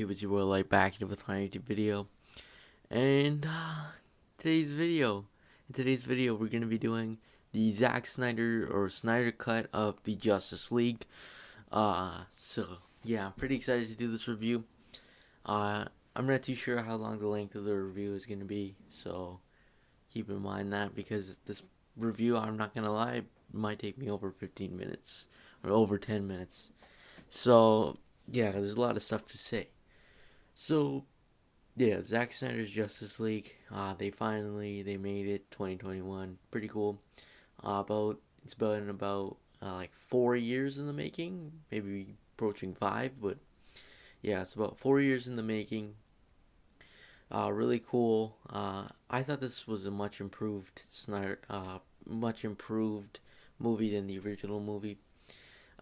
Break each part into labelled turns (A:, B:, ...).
A: YouTube? It's your boy Light back here with my YouTube video. And today's video, in today's video, we're gonna be doing the Zack Snyder or Snyder cut of the Justice League. So yeah, I'm pretty excited to do this review. I'm not too sure how long the length of the review is gonna be, so keep in mind that because this review, I'm not gonna lie, might take me over 15 minutes or over 10 minutes. So yeah, there's a lot of stuff to say. So yeah, Zack Snyder's Justice League. They made it 2021. Pretty cool. About it's been about like 4 years in the making, maybe approaching five, but yeah, it's about 4 years in the making. Really cool. I thought this was a much improved movie than the original movie.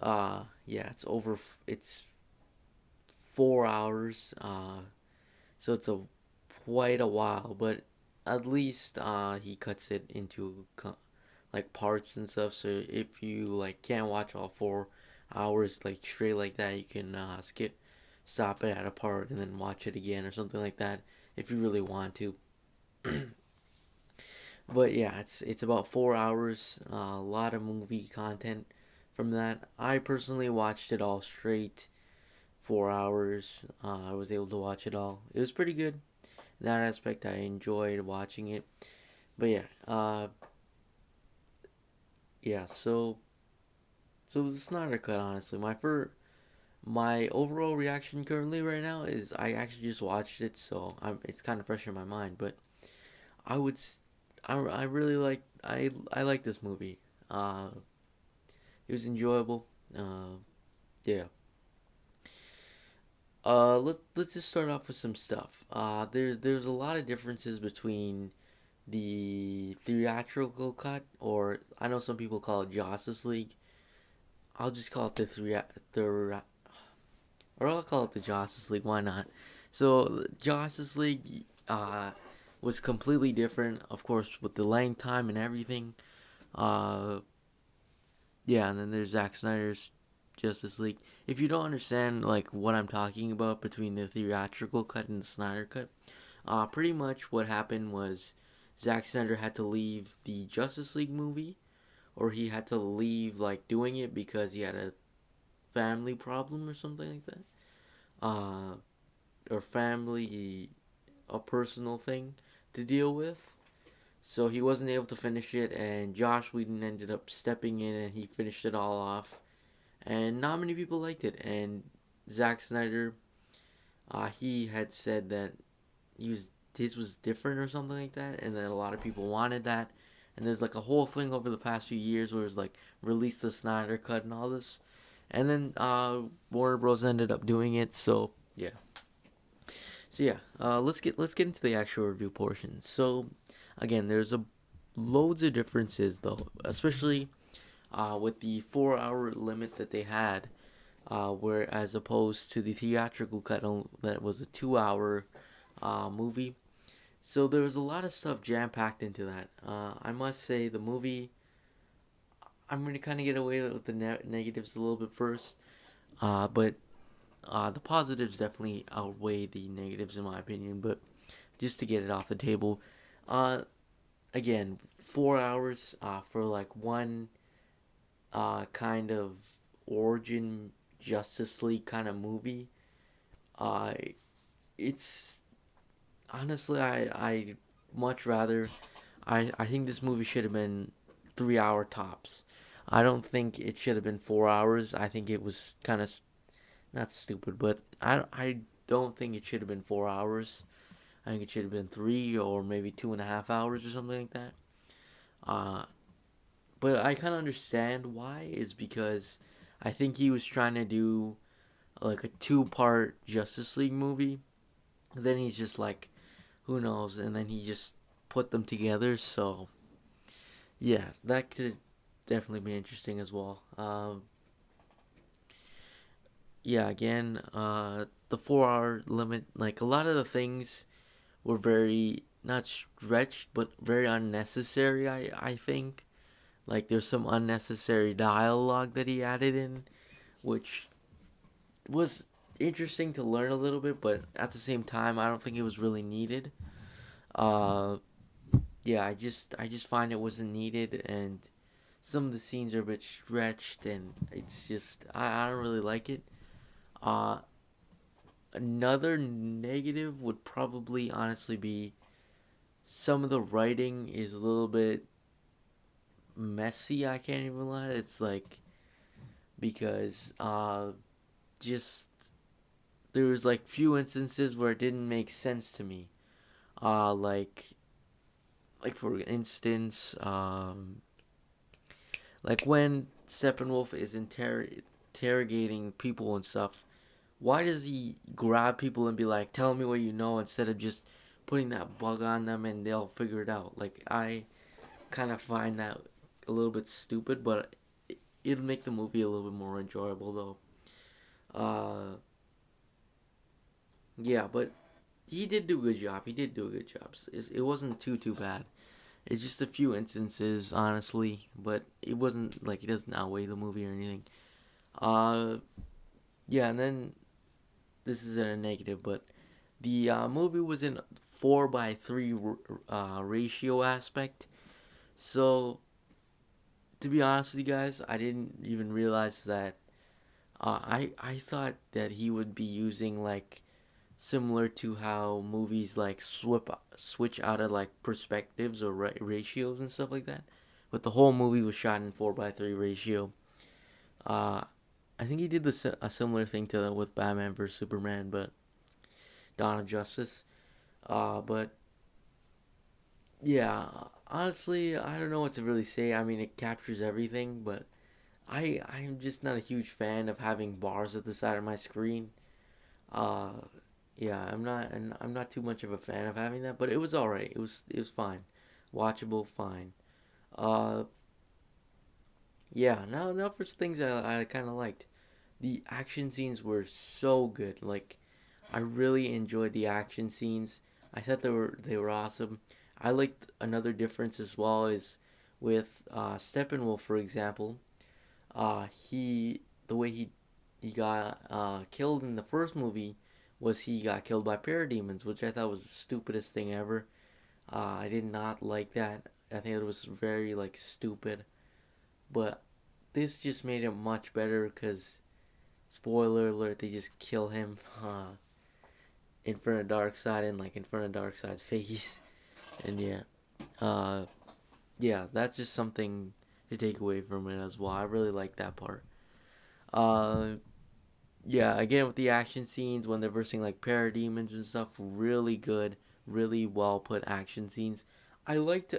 A: Yeah, it's 4 hours. So it's a quite a while, but at least he cuts it into like parts and stuff. So if you like can't watch all 4 hours like straight like that, you can stop it at a part and then watch it again or something like that if you really want to. But yeah, it's about 4 hours. A lot of movie content from that. I personally watched it all straight. 4 hours. I was able to watch it all. It was pretty good. In that aspect, I enjoyed watching it. But yeah, yeah. So the Snyder Cut. Honestly, my overall reaction currently right now is I actually just watched it, so it's kind of fresh in my mind. But I would, I really I like this movie. Uh, it was enjoyable. Yeah. Let's just start off with some stuff. There's a lot of differences between the theatrical cut, or I know some people call it Justice League. I'll just call it the or I'll call it the Justice League. Why not? So Justice League was completely different, of course, with the length time and everything. Uh, yeah, and then there's Zack Snyder's Justice League. If you don't understand like what I'm talking about between the theatrical cut and the Snyder cut, pretty much what happened was Zack Snyder had to leave the Justice League movie, or he had to leave like doing it because he had a family problem or something like that, uh, or family a personal thing to deal with. So he wasn't able to finish it, and Josh Whedon ended up stepping in and he finished it all off. And not many people liked it. And Zack Snyder, he had said that he was his was different or something like that, and then a lot of people wanted that. And there's like a whole thing over the past few years where it's like release the Snyder cut and all this, and then Warner Bros ended up doing it. So yeah, let's get into the actual review portion. So again, there's a loads of differences though, especially with the 4 hour limit that they had, where as opposed to the theatrical cut that was a 2 hour movie. So there was a lot of stuff jam packed into that. I must say the movie. I'm gonna kind of get away with the negatives a little bit first, but the positives definitely outweigh the negatives in my opinion. But just to get it off the table, uh, again, 4 hours for like one kind of origin Justice League kind of movie. Uh, it's honestly I much rather I think this movie should have been 3 hour tops. I don't think it should have been 4 hours. I think it was kind of not stupid, but I don't think it should have been 4 hours. I think it should have been 3 or maybe 2.5 hours or something like that. Uh, but I kind of understand why is because I think he was trying to do like a two-part Justice League movie. And then he's just like, who knows? And then he just put them together. So yeah, that could definitely be interesting as well. Yeah, again, the 4 hour limit, like a lot of the things were very not stretched, but very unnecessary. I think like there's some unnecessary dialogue that he added in, which was interesting to learn a little bit, but at the same time, I don't think it was really needed. Uh, yeah, I just find it wasn't needed, and some of the scenes are a bit stretched, and it's just I don't really like it. Uh, Another negative would probably honestly be some of the writing is a little bit messy. I can't even lie. It's like because just there was like few instances where it didn't make sense to me. Uh like like for instance, like when Steppenwolf is interrogating people and stuff, why does he grab people and be like, "Tell me what you know," instead of just putting that bug on them and they'll figure it out? Like I kind of find that a little bit stupid, but it'll make the movie a little bit more enjoyable though. Uh, yeah, but he did do a good job. He did do a good job. It wasn't too bad. It's just a few instances, honestly, but it wasn't like it doesn't outweigh the movie or anything. Uh, yeah, and then this is a negative, but the movie was in 4:3 ratio aspect. So to be honest with you guys, I didn't even realize that. I thought that he would be using like similar to how movies like switch out of like perspectives or ratios and stuff like that. But the whole movie was shot in 4:3 ratio. Uh, I think he did a similar thing to with Batman vs Superman, but Dawn of Justice. But yeah, honestly, I don't know what to really say. I mean, it captures everything, but I'm just not a huge fan of having bars at the side of my screen. Uh, yeah, I'm not too much of a fan of having that, but it was all right. It was fine, watchable, fine. Uh, yeah. Now for things I kind of liked. The action scenes were so good. Like I really enjoyed the action scenes. I thought they were awesome. I liked another difference as well is with Steppenwolf, for example. He the way he got killed in the first movie was he got killed by parademons, which I thought was the stupidest thing ever. I did not like that. I think it was very like stupid. But this just made it much better because spoiler alert, they just kill him in front of Darkseid and like in front of Darkseid's face. And uh, yeah, that's just something to take away from it as well. I really like that part. Uh, yeah, again with the action scenes when they're versing like parademons and stuff, really good, really well put action scenes. I liked,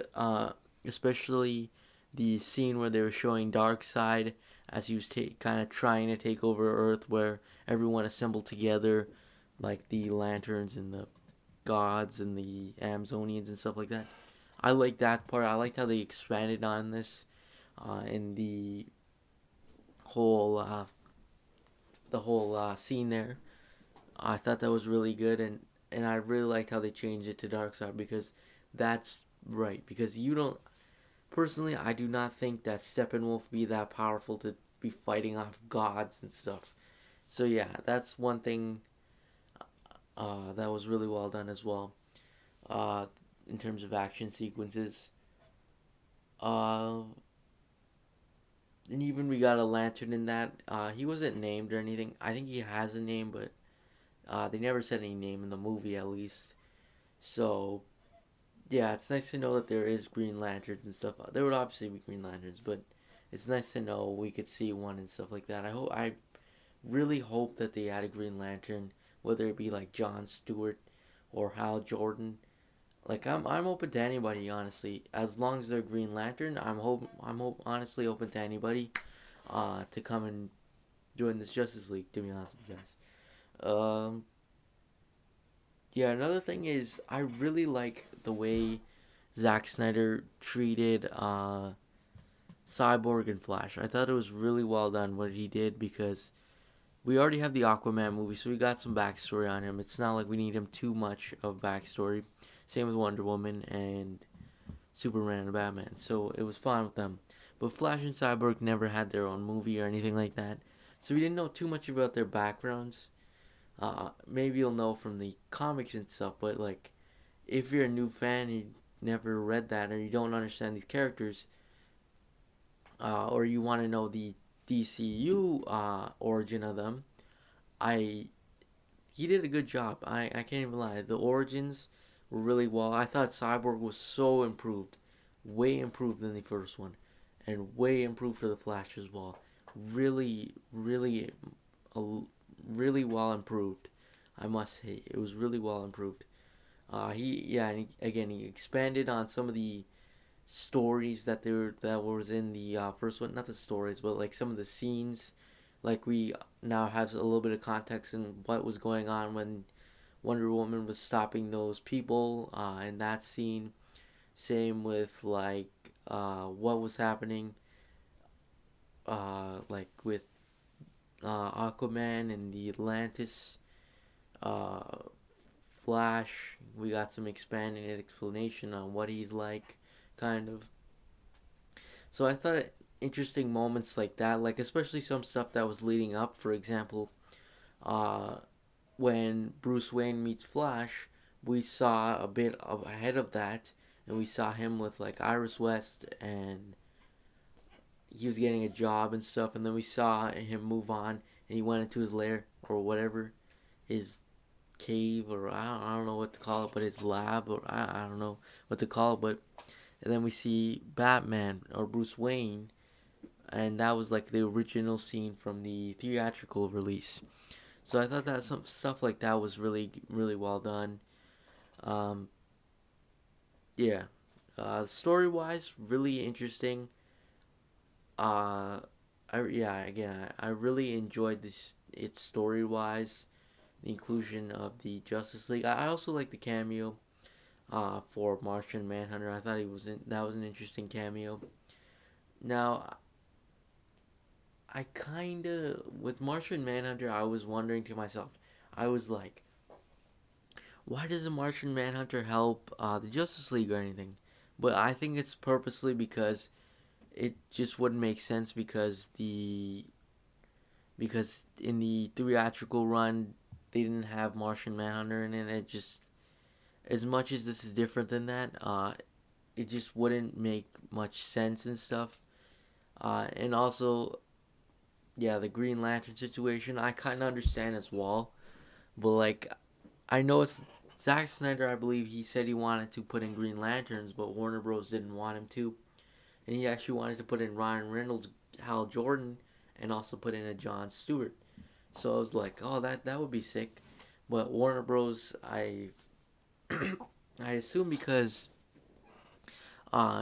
A: especially the scene where they were showing Darkseid as he was kind of trying to take over Earth, where everyone assembled together, like the lanterns and the gods and the Amazonians and stuff like that. I like that part. I liked how they expanded on this, in whole uh, the whole scene there. I thought that was really good, and I really liked how they changed it to Darkseid because that's right. Because you don't personally, I do not think that Steppenwolf be that powerful to be fighting off gods and stuff. So yeah, that's one thing that was really well done as well. Uh, in terms of action sequences, uh, and even we got a lantern in that. He wasn't named or anything. I think he has a name, but they never said any name in the movie at least. So yeah, it's nice to know that there is Green Lanterns and stuff. There would obviously be Green Lanterns, but it's nice to know we could see one and stuff like that. I really hope that they add a Green Lantern, whether it be like John Stewart or Hal Jordan. Like I'm open to anybody honestly, as long as they're Green Lantern. Honestly open to anybody, to come and join this Justice League. To be honest with you guys, yeah. Another thing is I really like the way Zack Snyder treated Cyborg and Flash. I thought it was really well done what he did because we already have the Aquaman movie, so we got some backstory on him. It's not like we need him too much of backstory. Same with Wonder Woman and Superman and Batman, so it was fine with them. But Flash and Cyborg never had their own movie or anything like that, so we didn't know too much about their backgrounds. Maybe you'll know from the comics and stuff, but like if you're a new fan and you never read that or you don't understand these characters, or you want to know the DCU origin of them, I he did a good job. I can't even lie. The origins were really well. I thought Cyborg was so improved, way improved than the first one, and way improved for the Flash as well. Really, really, uh, really well improved. I must say it was really well improved. And again he expanded on some of the stories that was in the first one. Not the stories, but like some of the scenes. Like we now have a little bit of context in what was going on when Wonder Woman was stopping those people in that scene. Same with like what was happening like with Aquaman and the Atlantis uh, Flash. We got some expanding explanation on what he's like, kind of. So I thought interesting moments like that, like especially some stuff that was leading up. For example, uh, when Bruce Wayne meets Flash, we saw a bit of ahead of that, and we saw him with like Iris West, and he was getting a job and stuff, and then we saw him move on, and he went into his lair or whatever, his cave or I don't know what to call it, but his lab or I don't know what to call it, but and then we see Batman or Bruce Wayne, and that was like the original scene from the theatrical release. So I thought that some stuff like that was really really well done. Um, yeah, story wise, really interesting. Uh, I really enjoyed this. Its story wise, the inclusion of the Justice League. I also like the cameo for Martian Manhunter. I thought that was an interesting cameo. Now, I kind of with Martian Manhunter, I was wondering to myself, I was like, why doesn't Martian Manhunter help the Justice League or anything? But I think it's purposely because it just wouldn't make sense because in the theatrical run they didn't have Martian Manhunter in it. It just as much as this is different than that, it just wouldn't make much sense and stuff. And also, yeah, the Green Lantern situation, I kind of understand as well. But like, I know it's Zack Snyder. I believe he said he wanted to put in Green Lanterns, but Warner Bros. Didn't want him to, and he actually wanted to put in Ryan Reynolds, Hal Jordan, and also put in a John Stewart. So I was like, oh, that would be sick. But Warner Bros. I assume because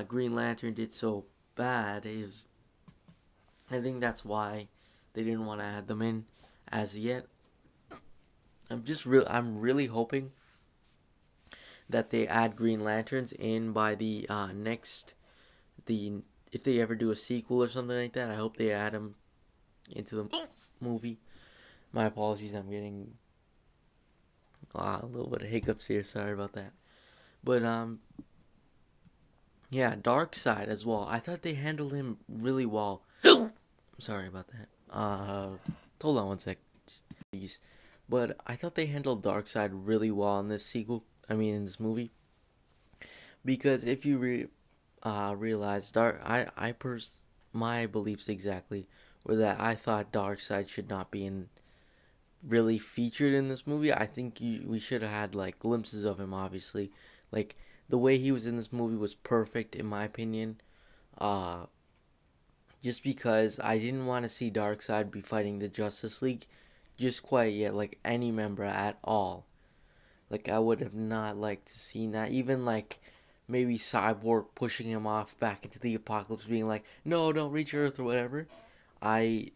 A: Green Lantern did so bad, I think that's why they didn't want to add them in as yet. I'm really hoping that they add Green Lanterns in by the the if they ever do a sequel or something like that. I hope they add them into the movie. My apologies, I'm getting a little bit of hiccups here. Sorry about that. But yeah, Dark Side as well. I thought they handled him really well. Sorry about that. Hold on one sec, please. But I thought they handled Dark Side really well in this sequel. I mean, in this movie, because if you realize my beliefs exactly were that I thought Dark Side should not be in really featured in this movie. I think we should have had like glimpses of him. Obviously, like the way he was in this movie was perfect in my opinion. Uh, just because I didn't want to see Darkseid be fighting the Justice League just quite yet, like any member at all. Like I would have not liked to see that. Even like maybe Cyborg pushing him off back into the apocalypse, being like, "No, don't reach Earth" or whatever. I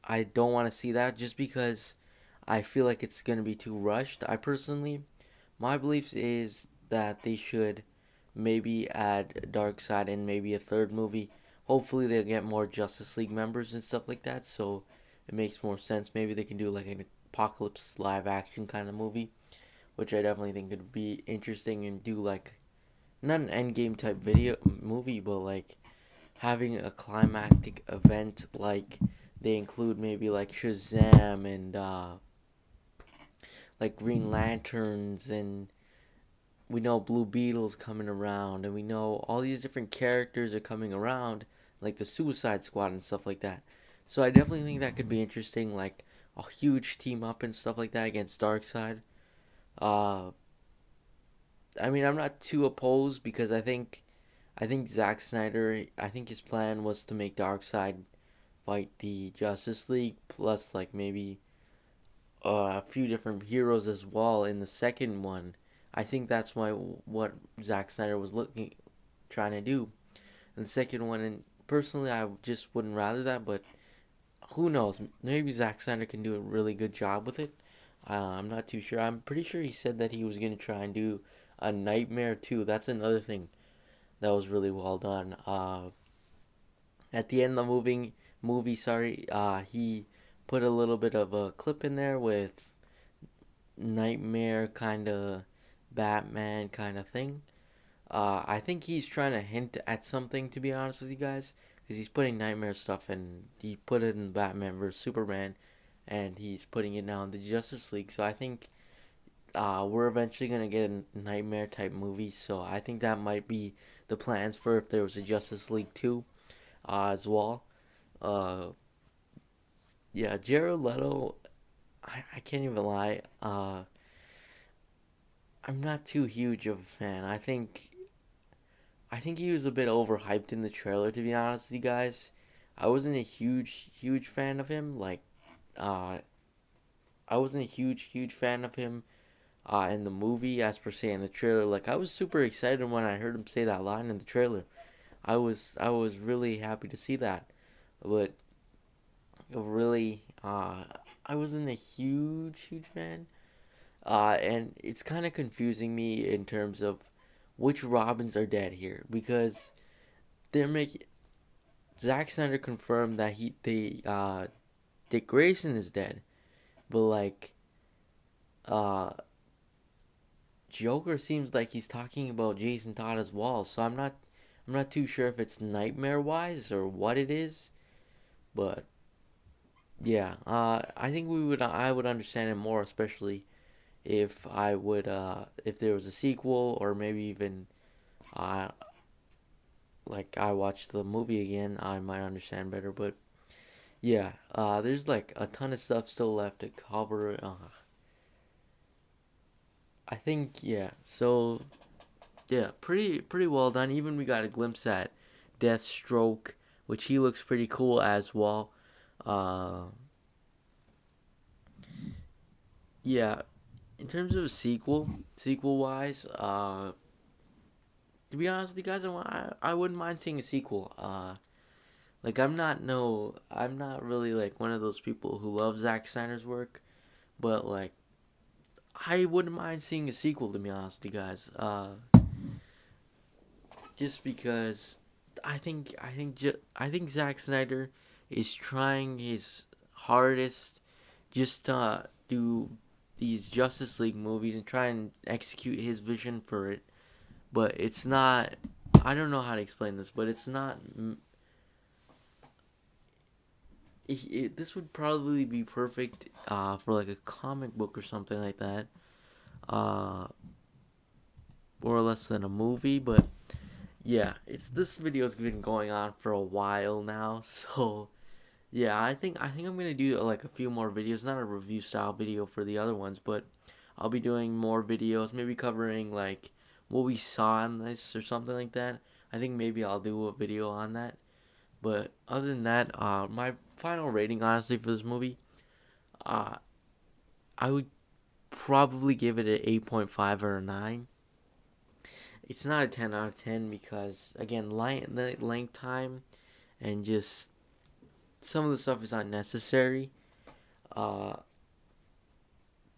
A: I don't want to see that just because I feel like it's gonna be too rushed. I personally, my beliefs is that they should maybe add Darkseid in maybe a third movie. Hopefully they'll get more Justice League members and stuff like that, so it makes more sense. Maybe they can do like an apocalypse live action kind of movie, which I definitely think could be interesting and do like not an endgame type video movie, but like having a climactic event like they include maybe like Shazam and like Green Lanterns, and we know Blue Beetle's coming around, and we know all these different characters are coming around, like the Suicide Squad and stuff like that. So I definitely think that could be interesting, like a huge team up and stuff like that against Darkseid. Uh, I mean, I'm not too opposed because I think Zack Snyder, I think his plan was to make Darkseid fight the Justice League plus like maybe a few different heroes as well in the second one. I think that's what Zack Snyder was looking trying to do in the second one. And personally, I just wouldn't rather that, but who knows? Maybe Zack Snyder can do a really good job with it. I'm not too sure. I'm pretty sure he said that he was gonna try and do a Nightmare too. That's another thing that was really well done. At the end of the movie, sorry, he put a little bit of a clip in there with Nightmare kind of Batman kind of thing. I think he's trying to hint at something, to be honest with you guys, because he's putting Nightmare stuff and he put it in Batman vs Superman, and he's putting it now in the Justice League. So I think we're eventually gonna get a Nightmare type movie. So I think that might be the plans for if there was a Justice League 2 as well. Uh, yeah, Jared Leto, I can't even lie. I'm not too huge of a fan. I think he was a bit overhyped in the trailer, to be honest with you guys. I wasn't a huge fan of him. Like, uh, I wasn't a huge fan of him in the movie as per se in the trailer. Like, I was super excited when I heard him say that line in the trailer. I was really happy to see that, but really, I wasn't a huge fan. And it's kind of confusing me in terms of which Robins are dead here because they're making Zack Snyder confirmed that Dick Grayson is dead, but like uh Joker seems like he's talking about Jason Todd as well. So I'm not too sure if it's nightmare wise or what it is, but yeah, I think I would understand it more, especially if there was a sequel or maybe even uh like I watched the movie again, I might understand better. But yeah, there's like a ton of stuff still left to cover. I think yeah. So yeah, pretty well done. Even we got a glimpse at Deathstroke, which he looks pretty cool as well. Uh, yeah, in terms of a sequel wise, to be honest with you guys, I wouldn't mind seeing a sequel. Like I'm not really like one of those people who love Zack Snyder's work, but like I wouldn't mind seeing a sequel, to be honest with you guys. Just because I think Zack Snyder is trying his hardest just to do these Justice League movies and try and execute his vision for it. But it's not. I don't know how to explain this, but it's not. This would probably be perfect for like a comic book or something like that, uh, more or less than a movie. But yeah, it's this video's been going on for a while now, so yeah, I think I'm gonna do like a few more videos, not a review style video for the other ones, but I'll be doing more videos, maybe covering like what we saw in this or something like that. I think maybe I'll do a video on that. But other than that, my final rating honestly for this movie, uh, I would probably give it an 8.5 or a 9. It's not a 10 out of 10 because again, length time and just some of the stuff is unnecessary. Uh,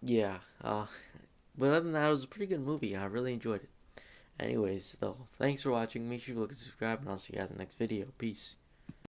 A: yeah. But other than that, it was a pretty good movie. I really enjoyed it. Anyways, though, thanks for watching. Make sure you look and subscribe, and I'll see you guys in the next video. Peace.